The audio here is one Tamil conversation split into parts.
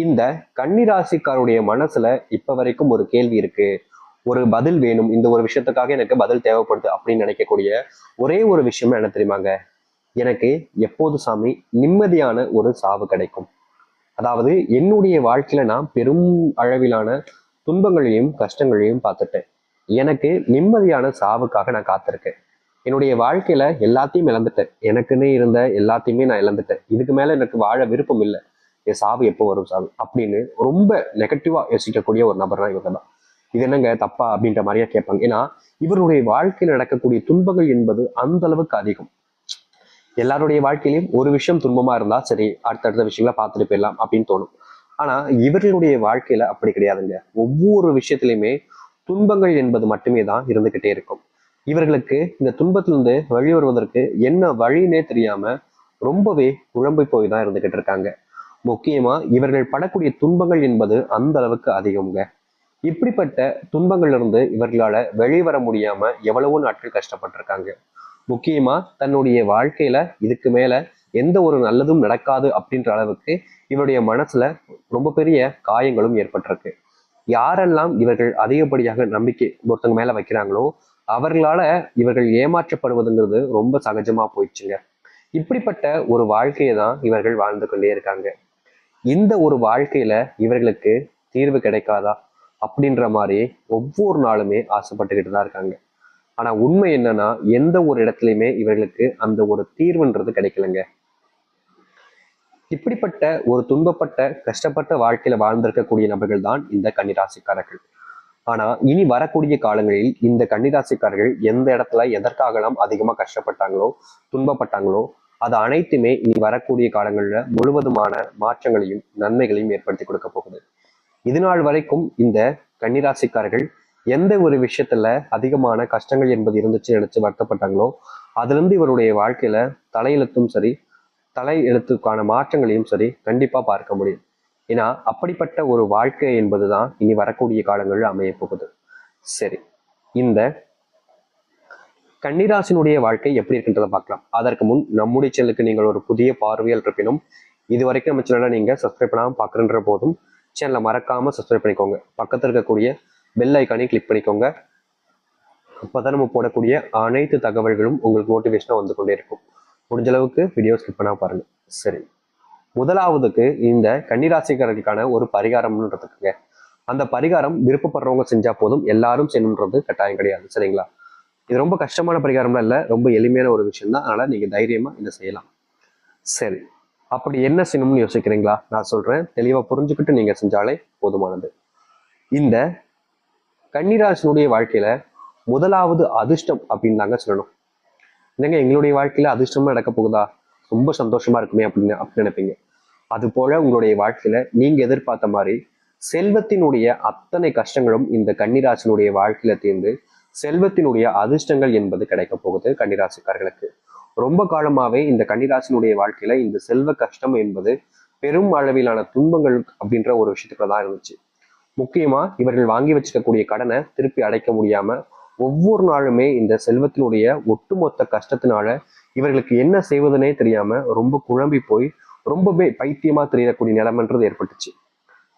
இந்த கன்னிராசிக்காருடைய மனசுல இப்ப வரைக்கும் ஒரு கேள்வி இருக்கு, ஒரு பதில் வேணும், இந்த ஒரு விஷயத்துக்காக எனக்கு பதில் தேவைப்படுது அப்படின்னு நினைக்கக்கூடிய ஒரே ஒரு விஷயம் என்ன தெரியுமாங்க? எனக்கு எப்போது சாமி நிம்மதியான ஒரு சாவு கிடைக்கும்? அதாவது என்னுடைய வாழ்க்கையில நான் பெரும் அளவிலான துன்பங்களையும் கஷ்டங்களையும் பார்த்துட்டேன். எனக்கு நிம்மதியான சாவுக்காக நான் காத்திருக்கேன். என்னுடைய வாழ்க்கையில எல்லாத்தையும் இழந்துட்டேன். எனக்குன்னு இருந்த எல்லாத்தையுமே நான் இழந்துட்டேன். இதுக்கு மேல எனக்கு வாழ விருப்பம் இல்லை. என் சாவு எப்போ வரும் சாவு அப்படின்னு ரொம்ப நெகட்டிவா யோசிக்கக்கூடிய ஒரு நபர் தான் இவங்க தான். இது என்னங்க தப்பா அப்படின்ற மாதிரியா கேட்பாங்க. ஏன்னா இவருடைய வாழ்க்கையில் நடக்கக்கூடிய துன்பங்கள் என்பது அந்த அளவுக்கு அதிகம். எல்லாருடைய வாழ்க்கையிலையும் ஒரு விஷயம் துன்பமா இருந்தா சரி, அடுத்தடுத்த விஷயங்களை பார்த்துட்டு போயிடலாம் அப்படின்னு தோணும். ஆனா இவர்களுடைய வாழ்க்கையில அப்படி கிடையாதுங்க. ஒவ்வொரு விஷயத்திலையுமே துன்பங்கள் என்பது மட்டுமே தான் இருந்துகிட்டே இருக்கும். இவர்களுக்கு இந்த துன்பத்திலிருந்து வழி வருவதற்கு என்ன வழின்னே தெரியாம ரொம்பவே குழம்பி போய் தான் இருந்துகிட்டு இருக்காங்க. முக்கியமா இவர்கள் படக்கூடிய துன்பங்கள் என்பது அந்த அளவுக்கு அதிகம்ங்க. இப்படிப்பட்ட துன்பங்கள்ல இருந்து இவர்களால வெளிவர முடியாம எவ்வளவோ நாட்கள் கஷ்டப்பட்டிருக்காங்க. முக்கியமா தன்னுடைய வாழ்க்கையில இதுக்கு மேல எந்த ஒரு நல்லதும் நடக்காது அப்படின்ற அளவுக்கு இவருடைய மனசுல ரொம்ப பெரிய காயங்களும் ஏற்பட்டிருக்கு. யாரெல்லாம் இவர்கள் அதிகப்படியாக நம்பிக்கை ஒருத்தங்க மேல வைக்கிறாங்களோ அவர்களால இவர்கள் ஏமாற்றப்படுவதுங்கிறது ரொம்ப சகஜமா போயிடுச்சுங்க. இப்படிப்பட்ட ஒரு வாழ்க்கையை தான் இவர்கள் வாழ்ந்து கொண்டே இருக்காங்க. இந்த ஒரு வாழ்க்கையில இவர்களுக்கு தீர்வு கிடைக்காதா அப்படின்ற மாதிரி ஒவ்வொரு நாளுமே ஆசைப்பட்டுக்கிட்டு தான் இருக்காங்க. ஆனா உண்மை என்னன்னா எந்த ஒரு இடத்துலையுமே இவர்களுக்கு அந்த ஒரு தீர்வுன்றது கிடைக்கலங்க. இப்படிப்பட்ட ஒரு துன்பப்பட்ட கஷ்டப்பட்ட வாழ்க்கையில வாழ்ந்திருக்கக்கூடிய நபர்கள் தான் இந்த கன்னிராசிக்காரர்கள். ஆனா இனி வரக்கூடிய காலங்களில் இந்த கன்னிராசிக்காரர்கள் எந்த இடத்துல எதற்காகலாம் அதிகமா கஷ்டப்பட்டாங்களோ துன்பப்பட்டாங்களோ அது அனைத்துமே இனி வரக்கூடிய காலங்கள்ல முழுவதுமான மாற்றங்களையும் நன்மைகளையும் ஏற்படுத்தி கொடுக்க போகுது. இது நாள் வரைக்கும் இந்த கன்னிராசிக்காரர்கள் எந்த ஒரு விஷயத்துல அதிகமான கஷ்டங்கள் என்பது இருந்துச்சு நினைச்சு வருத்தப்பட்டாங்களோ அதுல இருந்து இவருடைய வாழ்க்கையில தலையெழுத்தும் சரி, தலை எழுத்துக்கான மாற்றங்களையும் சரி கண்டிப்பா பார்க்க முடியும். ஏன்னா அப்படிப்பட்ட ஒரு வாழ்க்கை என்பதுதான் இனி வரக்கூடிய காலங்களில் அமைய போகுது. சரி, இந்த கன்னிராசினுடைய வாழ்க்கை எப்படி இருக்குன்றதை பார்க்கலாம். அதற்கு முன் நம்முடைய சேனலுக்கு நீங்கள் ஒரு புதிய பார்வையில் இருப்பினும் இது வரைக்கும் நம்ம சேனலை நீங்க சப்ஸ்கிரைப் பண்ணாமல் பார்க்குறன்ற போதும் சேனலை மறக்காம சப்ஸ்கிரைப் பண்ணிக்கோங்க. பக்கத்தில் இருக்கக்கூடிய பெல் ஐக்கானை கிளிக் பண்ணிக்கோங்க. அப்பதான் நம்ம போடக்கூடிய அனைத்து தகவல்களும் உங்களுக்கு மோட்டிவேஷனாக வந்து கொண்டே இருக்கும். முடிஞ்ச அளவுக்கு வீடியோ ஸ்கிப் பண்ணா பாருங்க. சரி, முதலாவதுக்கு இந்த கன்னிராசிக்காரர்களுக்கான ஒரு பரிகாரம்ன்றதுக்குங்க. அந்த பரிகாரம் விருப்பப்படுறவங்க செஞ்சா போதும், எல்லாரும் செய்யணுன்றது கட்டாயம் கிடையாது. சரிங்களா? இது ரொம்ப கஷ்டமான பரிகாரம்லாம் இல்லை, ரொம்ப எளிமையான ஒரு விஷயம் தான். அதனால நீங்க தைரியமா இதை செய்யலாம். சரி, அப்படி என்ன செய்யணும்னு யோசிக்கிறீங்களா? நான் சொல்றேன், தெளிவா புரிஞ்சுக்கிட்டு நீங்க செஞ்சாலே போதுமானது. இந்த கன்னிராசினுடைய வாழ்க்கையில முதலாவது அதிர்ஷ்டம் அப்படின்னு தாங்க சொல்லணும். என்னங்க எங்களுடைய வாழ்க்கையில அதிர்ஷ்டமா நடக்க போகுதா, ரொம்ப சந்தோஷமா இருக்குமே அப்படின்னு நினைப்பீங்க. அது போல உங்களுடைய வாழ்க்கையில நீங்க எதிர்பார்த்த மாதிரி செல்வத்தினுடைய அத்தனை கஷ்டங்களும் இந்த கன்னிராசினுடைய வாழ்க்கையில தீர்ந்து செல்வத்தினுடைய அதிர்ஷ்டங்கள் என்பது கிடைக்க போகுது கன்னிராசிக்காரர்களுக்கு. ரொம்ப காலமாவே இந்த கன்னிராசினுடைய வாழ்க்கையில இந்த செல்வ கஷ்டம் என்பது பெரும் அளவிலான துன்பங்கள் அப்படின்ற ஒரு விஷயத்துக்குள்ள தான் இருந்துச்சு. முக்கியமா இவர்கள் வாங்கி வச்சிருக்கக்கூடிய கடனை திருப்பி அடைக்க முடியாம ஒவ்வொரு நாளுமே இந்த செல்வத்தினுடைய ஒட்டுமொத்த கஷ்டத்தினால இவர்களுக்கு என்ன செய்வதுனே தெரியாம ரொம்ப குழம்பி போய் ரொம்பவே பைத்தியமா தெரியக்கூடிய நிலைமைன்றது ஏற்பட்டுச்சு.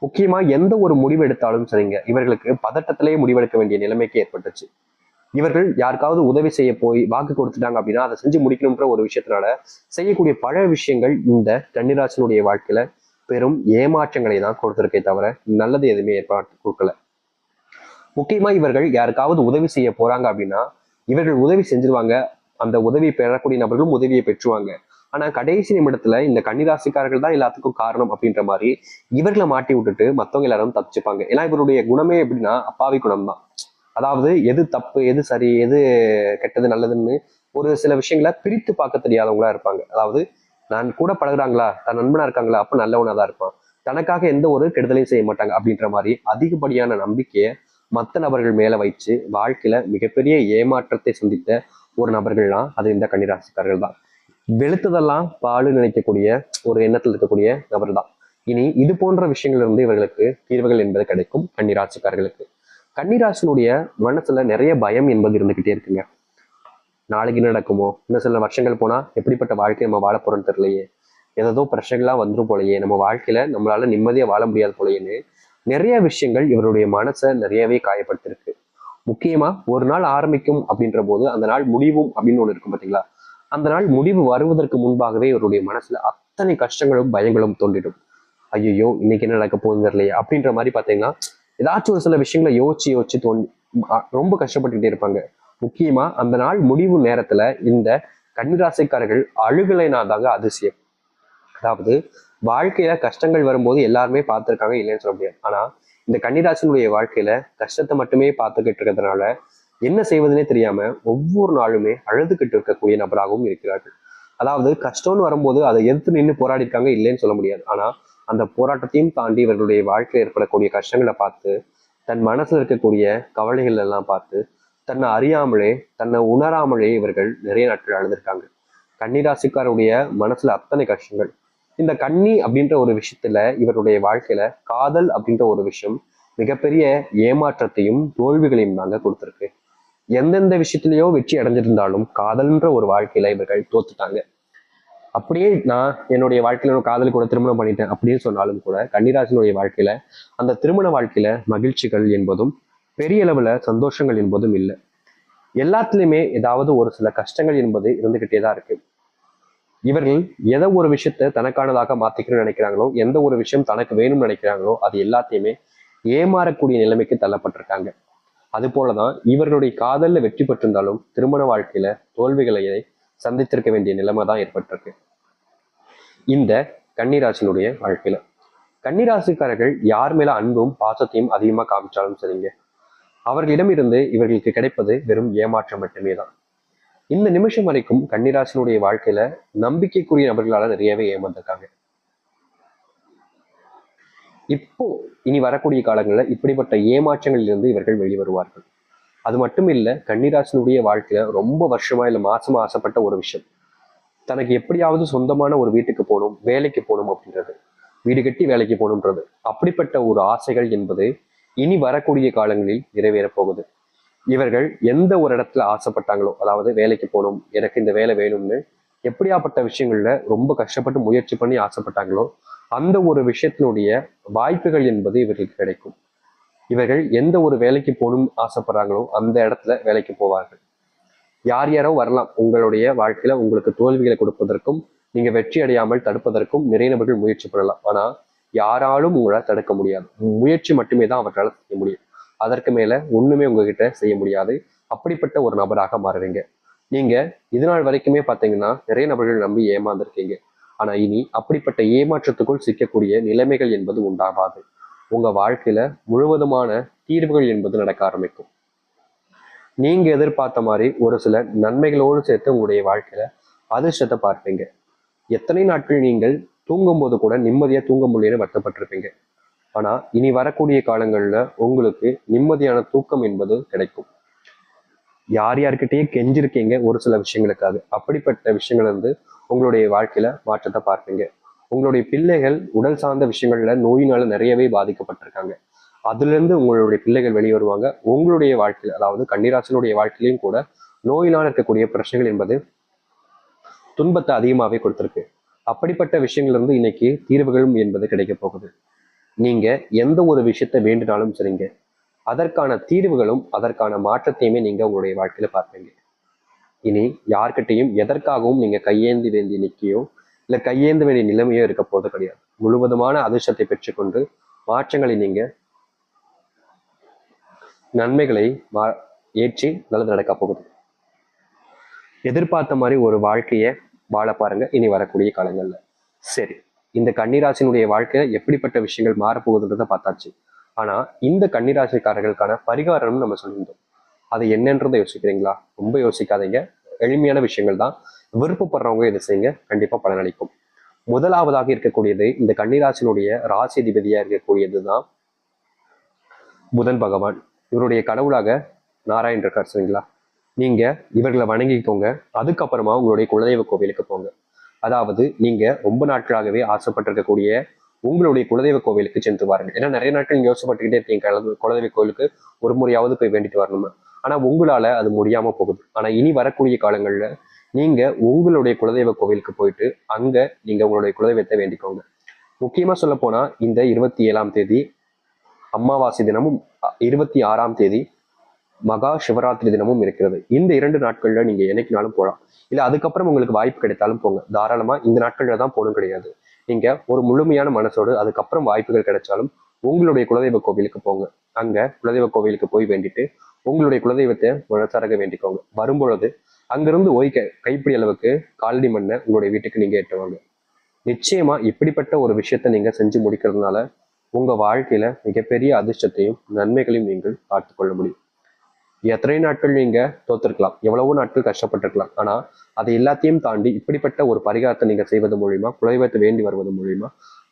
முக்கியமா எந்த ஒரு முடிவு எடுத்தாலும் சரிங்க, இவர்களுக்கு பதட்டத்திலேயே முடிவெடுக்க வேண்டிய நிலைமைக்கு ஏற்பட்டுச்சு. இவர்கள் யாருக்காவது உதவி செய்ய போய் வாக்கு கொடுத்துட்டாங்க அப்படின்னா அதை செஞ்சு முடிக்கணும்ன்ற ஒரு விஷயத்தினால செய்யக்கூடிய பல விஷயங்கள் இந்த கன்னிராசினுடைய வாழ்க்கையில பெரும் ஏமாற்றங்களை தான் கொடுத்திருக்கே தவிர நல்லது எதுவுமே ஏற்பாடு கொடுக்கல. முக்கியமா இவர்கள் யாருக்காவது உதவி செய்ய போறாங்க அப்படின்னா இவர்கள் உதவி செஞ்சிருவாங்க, அந்த உதவி பெறக்கூடிய நபர்களும் உதவியை பெற்றுவாங்க. ஆனா கடைசி நிமிடத்துல இந்த கன்னிராசிக்காரர்கள் தான் எல்லாத்துக்கும் காரணம் அப்படின்ற மாதிரி இவர்களை மாட்டி விட்டுட்டு மத்தவங்க எல்லாரும் தப்பிச்சுப்பாங்க. ஏன்னா இவருடைய குணமே எப்படின்னா அப்பாவி குணம் தான். அதாவது எது தப்பு எது சரி எது கெட்டது நல்லதுன்னு ஒரு சில விஷயங்களை பிரித்து பார்க்க தெரியாதவங்களா இருப்பாங்க. அதாவது நான் கூட பழகுறாங்களா, தன் நண்பனா இருக்காங்களா, அப்ப நல்லவனா தான் இருப்பான், தனக்காக எந்த ஒரு கெடுதலையும் செய்ய மாட்டாங்க அப்படின்ற மாதிரி அதிகப்படியான நம்பிக்கையை மற்ற நபர்கள் மேல வைச்சு வாழ்க்கையில மிகப்பெரிய ஏமாற்றத்தை சந்தித்த ஒரு நபர்கள்லாம் அது இந்த கன்னிராசிக்காரர்கள் தான். வெளுத்ததெல்லாம் பாலு நினைக்கக்கூடிய ஒரு எண்ணத்தில் இருக்கக்கூடிய நபர் தான். இனி இது போன்ற விஷயங்கள் இருந்து இவர்களுக்கு தீர்வுகள் என்பது கிடைக்கும் கன்னிராசிக்காரர்களுக்கு. கன்னிராசினுடைய மனசுல நிறைய பயம் என்பது இருந்துகிட்டே இருக்குங்க. நாளைக்கு என்ன நடக்குமோ, இன்னும் சில வருஷங்கள் போனா எப்படிப்பட்ட வாழ்க்கை நம்ம வாழ போறோம்னு தெரியலையே, ஏதோ பிரச்சனைகள்லாம் வந்துடும் போலயே, நம்ம வாழ்க்கையில நம்மளால நிம்மதியா வாழ முடியாது போலயேன்னு நிறைய விஷயங்கள் இவருடைய மனசை நிறையவே காயப்படுத்திருக்கு. முக்கியமா ஒரு நாள் ஆரம்பிக்கும் அப்படின்ற போது அந்த நாள் முடிவும் அப்படின்னு ஒண்ணு இருக்கும் பாத்தீங்களா, அந்த நாள் முடிவு வருவதற்கு முன்பாகவே இவருடைய மனசுல அத்தனை கஷ்டங்களும் பயங்களும் தோன்றிடும். ஐயோ இன்னைக்கு என்ன நடக்க போகுதுன்னு தெரியலையே அப்படின்ற மாதிரி பாத்தீங்கன்னா ஏதாச்சும் ஒரு சில விஷயங்களை யோசிச்சு யோசிச்சு ரொம்ப கஷ்டப்பட்டுக்கிட்டே இருப்பாங்க. முக்கியமா அந்த நாள் முடிவு நேரத்துல இந்த கன்னிராசிக்காரர்கள் அழுகலைனா தாங்க அதிசயம். அதாவது வாழ்க்கையில கஷ்டங்கள் வரும்போது எல்லாருமே பார்த்திருக்காங்க, இல்லைன்னு சொல்ல முடியாது. ஆனா இந்த கன்னிராசினுடைய வாழ்க்கையில கஷ்டத்தை மட்டுமே பார்த்துக்கிட்டு இருக்கிறதுனால என்ன செய்வதுனே தெரியாம ஒவ்வொரு நாளுமே அழுதுகிட்டு இருக்கக்கூடிய நபராகவும் இருக்கிறார்கள். அதாவது கஷ்டம்னு வரும்போது அதை எதிர்த்து நின்று போராடி இருக்காங்க, இல்லைன்னு சொல்ல முடியாது. ஆனா அந்த போராட்டத்தையும் தாண்டி இவர்களுடைய வாழ்க்கையில் ஏற்படக்கூடிய கஷ்டங்களை பார்த்து, தன் மனசுல இருக்கக்கூடிய கவலைகள் எல்லாம் பார்த்து, தன்னை அறியாமலே தன்னை உணராமலே இவர்கள் நிறைய நாட்கள் அழுதுருக்காங்க. கன்னிராசிக்காருடைய மனசுல அத்தனை கஷ்டங்கள். இந்த கன்னி அப்படின்ற ஒரு விஷயத்துல இவருடைய வாழ்க்கையில காதல் அப்படின்ற ஒரு விஷயம் மிகப்பெரிய ஏமாற்றத்தையும் தோல்விகளையும் தாங்க கொடுத்துருக்கு. எந்தெந்த விஷயத்திலேயோ வெற்றி அடைஞ்சிருந்தாலும் காதல்ன்ற ஒரு வாழ்க்கையில இவர்கள் தோத்துட்டாங்க. அப்படியே நான் என்னுடைய வாழ்க்கையில காதல் கூட திருமணம் பண்ணிட்டேன் அப்படின்னு சொன்னாலும் கூட கன்னிராசினுடைய வாழ்க்கையில அந்த திருமண வாழ்க்கையில மகிழ்ச்சிகள் என்பதும் பெரிய அளவுல சந்தோஷங்கள் என்பதும் இல்லை. எல்லாத்துலயுமே ஏதாவது ஒரு சில கஷ்டங்கள் என்பது இருந்துகிட்டே தான் இருக்கு. இவர்கள் எதை ஒரு விஷயத்த தனக்கானதாக மாத்திக்கணும்னு நினைக்கிறாங்களோ, எந்த ஒரு விஷயம் தனக்கு வேணும்னு நினைக்கிறாங்களோ அது எல்லாத்தையுமே ஏமாறக்கூடிய நிலைமைக்கு தள்ளப்பட்டிருக்காங்க. அது போலதான் இவர்களுடைய காதல்ல வெற்றி பெற்றிருந்தாலும் திருமண வாழ்க்கையில தோல்விகளை சந்தித்திருக்க வேண்டிய நிலைமை தான் ஏற்பட்டிருக்கு இந்த கன்னிராசினுடைய வாழ்க்கையில. கன்னிராசிக்காரர்கள் யார் மேல அன்பும் பாசத்தையும் அதிகமா காமிச்சாலும் சரிங்க, அவர்களிடமிருந்து இவர்களுக்கு கிடைப்பது வெறும் ஏமாற்றம் மட்டுமே தான். இந்த நிமிஷம் வரைக்கும் கன்னிராசினுடைய வாழ்க்கையில நம்பிக்கைக்குரிய நபர்களால நிறையவே ஏமாந்திருக்காங்க. இப்போ இனி வரக்கூடிய காலங்களில் இப்படிப்பட்ட ஏமாற்றங்களில் இருந்து இவர்கள் வெளிவருவார்கள். அது மட்டும் இல்ல, கன்னிராசினுடைய வாழ்க்கையில ரொம்ப வருஷமா இல்ல மாசமா ஆசைப்பட்ட ஒரு விஷயம், தனக்கு எப்படியாவது சொந்தமான ஒரு வீட்டுக்கு போகணும், வேலைக்கு போகணும் அப்படின்றது, வீடு கட்டி வேலைக்கு போகணுன்றது, அப்படிப்பட்ட ஒரு ஆசைகள் என்பது இனி வரக்கூடிய காலங்களில் நிறைவேறப் போகுது. இவர்கள் எந்த ஒரு இடத்துல ஆசைப்பட்டாங்களோ, அதாவது வேலைக்கு போகணும், எனக்கு இந்த வேலை வேணும்னு எப்படியாப்பட்ட விஷயங்கள்ல ரொம்ப கஷ்டப்பட்டு முயற்சி பண்ணி ஆசைப்பட்டாங்களோ அந்த ஒரு விஷயத்தினுடைய வாய்ப்புகள் என்பது இவர்களுக்கு கிடைக்கும். இவர்கள் எந்த ஒரு வேலைக்கு போகணும்னு ஆசைப்படுறாங்களோ அந்த இடத்துல வேலைக்கு போவார்கள். யார் யாரோ வரலாம் உங்களுடைய வாழ்க்கையில உங்களுக்கு தோல்விகளை கொடுப்பதற்கும் நீங்க வெற்றி அடையாமல் தடுப்பதற்கும் நிறைய நபர்கள் முயற்சி பண்ணலாம். ஆனா யாராலும் உங்களை தடுக்க முடியாது. முயற்சி மட்டுமே தான் அவர்களால் செய்ய முடியும். அதற்கு மேல ஒண்ணுமே உங்ககிட்ட செய்ய முடியாது. அப்படிப்பட்ட ஒரு நபராக மாறுவீங்க. நீங்க இது நாள் வரைக்குமே பாத்தீங்கன்னா நிறைய நபர்கள் நம்பி ஏமாந்துருக்கீங்க. ஆனா இனி அப்படிப்பட்ட ஏமாற்றத்துக்குள் சிக்கக்கூடிய நிலைமைகள் என்பது உண்டாகாது. உங்க வாழ்க்கையில முழுவதுமான தீர்வுகள் என்பது நடக்க ஆரம்பிக்கும். நீங்க எதிர்பார்த்த மாதிரி ஒரு சில நன்மைகளோடு சேர்த்து உங்களுடைய வாழ்க்கையில அதிர்ஷ்டத்தை பார்ப்பீங்க. எத்தனை நாட்கள் நீங்கள் தூங்கும் போது கூட நிம்மதியா தூங்க முடியலன்னு வருத்தப்பட்டிருப்பீங்க. ஆனா இனி வரக்கூடிய காலங்கள்ல உங்களுக்கு நிம்மதியான தூக்கம் என்பது கிடைக்கும். யார் யார்கிட்டயே கெஞ்சிருக்கீங்க ஒரு சில விஷயங்களுக்காக, அப்படிப்பட்ட விஷயங்கள் வந்து உங்களுடைய வாழ்க்கையில மாற்றத்தை பார்ப்பீங்க. உங்களுடைய பிள்ளைகள் உடல் சார்ந்த விஷயங்கள்ல நோயினால நிறையவே பாதிக்கப்பட்டிருக்காங்க. அதுல இருந்து உங்களுடைய பிள்ளைகள் வெளியே வருவாங்க. உங்களுடைய வாழ்க்கையில, அதாவது கன்னிராசினுடைய வாழ்க்கையிலையும் கூட நோயினால் இருக்கக்கூடிய பிரச்சனைகள் என்பது துன்பத்தை அதிகமாகவே கொடுத்துருக்கு. அப்படிப்பட்ட விஷயங்கள் இருந்து இன்னைக்கு தீர்வுகளும் என்பது கிடைக்க போகுது. நீங்க எந்த ஒரு விஷயத்தை வேண்டினாலும் சரிங்க, அதற்கான தீர்வுகளும் அதற்கான மாற்றத்தையுமே நீங்க உங்களுடைய வாழ்க்கையில பார்ப்பீங்க. இனி யார்கிட்டையும் எதற்காகவும் நீங்க கையேந்தி வேண்டிய நிக்கையோ இல்ல கையேந்த வேண்டிய நிலைமையோ இருக்க போது கிடையாது. முழுவதுமான அதிர்ஷ்டத்தை பெற்றுக்கொண்டு மாற்றங்களை நீங்க நன்மைகளை ஏற்றி நல்லது நடக்க போகுது. எதிர்பார்த்த மாதிரி ஒரு வாழ்க்கையை வாழ பாருங்க இனி வரக்கூடிய காலங்கள்ல. சரி, இந்த கன்னிராசினுடைய வாழ்க்கையில எப்படிப்பட்ட விஷயங்கள் மாறப்போகுதுன்றத பார்த்தாச்சு. ஆனா இந்த கன்னிராசிக்காரர்களுக்கான பரிகாரம்னு நம்ம சொல்லியிருந்தோம். அது என்னன்றதை யோசிக்கிறீங்களா? ரொம்ப யோசிக்காதீங்க, எளிமையான விஷயங்கள் தான். விருப்பப்படுறவங்க இதை செய்யுங்க, கண்டிப்பா பலனளிக்கும். முதலாவதாக இருக்கக்கூடியது இந்த கன்னிராசினுடைய ராசி அதிபதியா இருக்கக்கூடியதுதான் புதன் பகவான். இவருடைய கடவுளாக நாராயண் இருக்கார், சரிங்களா? நீங்க இவர்களை வணங்கிக்கோங்க. அதுக்கப்புறமா உங்களுடைய குலதெய்வ கோவிலுக்கு போங்க. அதாவது நீங்க ரொம்ப நாட்களாகவே ஆசைப்பட்டிருக்கக்கூடிய உங்களுடைய குலதெய்வ கோவிலுக்கு சென்று வாருங்க. ஏன்னா நிறைய நாட்கள் நீங்க யோசிப்பட்டுக்கிட்டே இருக்கீங்க குலதெய்வ கோவிலுக்கு ஒரு முறையாவது போய் வேண்டிட்டு வரணுமா. ஆனா உங்களால அது முடியாம போகுது. ஆனா இனி வரக்கூடிய காலங்கள்ல நீங்க உங்களுடைய குலதெய்வ கோவிலுக்கு போயிட்டு அங்க நீங்க உங்களுடைய குலதெய்வத்தை வேண்டிக்கோங்க. முக்கியமா சொல்ல போனா இந்த 27ஆம் தேதி அமாவாசை தினமும் 26ஆம் தேதி மகா சிவராத்திரி தினமும் இருக்கிறது. இந்த 2 நாட்கள்ல நீங்க என்னைக்குனாலும் போகலாம். இல்ல அதுக்கப்புறம் உங்களுக்கு வாய்ப்பு கிடைத்தாலும் போங்க. தாராளமா இந்த நாட்கள்ல தான் போகணும் கிடையாது. நீங்க ஒரு முழுமையான மனசோடு அதுக்கப்புறம் வாய்ப்புகள் கிடைச்சாலும் உங்களுடைய குலதெய்வ கோவிலுக்கு போங்க. அங்க குலதெய்வ கோவிலுக்கு போய் வேண்டிட்டு உங்களுடைய குலதெய்வத்தை மனசார வேண்டிக்கோங்க. வரும்பொழுது அங்கிருந்து கைப்பிடி அளவுக்கு காலடி மண்ணை உங்களுடைய வீட்டுக்கு நீங்க ஏற்றுவாங்க. நிச்சயமா இப்படிப்பட்ட ஒரு விஷயத்த நீங்க செஞ்சு முடிக்கிறதுனால உங்க வாழ்க்கையில மிகப்பெரிய அதிர்ஷ்டத்தையும் நன்மைகளையும் நீங்கள் பார்த்துக் கொள்ள முடியும். எத்தனை நாட்கள் நீங்க தோத்திருக்கலாம், எவ்வளவோ நாட்கள் கஷ்டப்பட்டிருக்கலாம். ஆனா அதை எல்லாத்தையும் தாண்டி இப்படிப்பட்ட ஒரு பரிகாரத்தை நீங்க செய்வது மூலியமா, குலதெய்வத்தை வேண்டி வருவது மூலியமா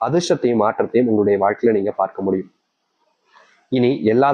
அதிர்ஷ்டத்தையும் மாற்றத்தையும் உங்களுடைய வாழ்க்கையில நீங்க பார்க்க முடியும். இனி எல்லா